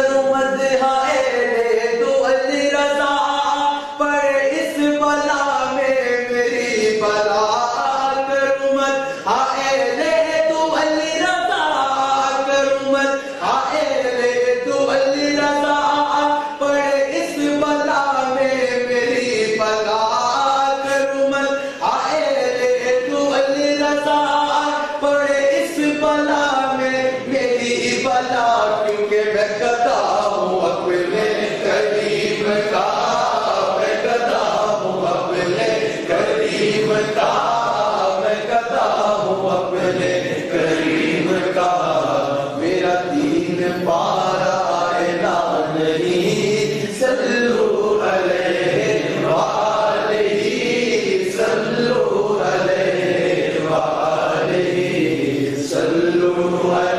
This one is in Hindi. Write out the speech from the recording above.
करूं मदहाए दो अली रजा, पड़े इस बला में मेरी बला। करूं मदहाए दो अली रजा, करूं मदहाए दो अली रजा, पड़े इस बला में मेरी बला। करूं मदहाए दो अली रजा, पड़े इस बला में मेरी बला। क्योंकि मैं गदा हूँ अपने करीम का, मैं गदा हूँ अपने करीम का, मैं गदा हूँ अपने करीम का। मेरा दीन पारा ना नहीं, सल्लू अलैहि वालैहि, सल्लू अलैहि वालैहि, सल्लू अलैहि।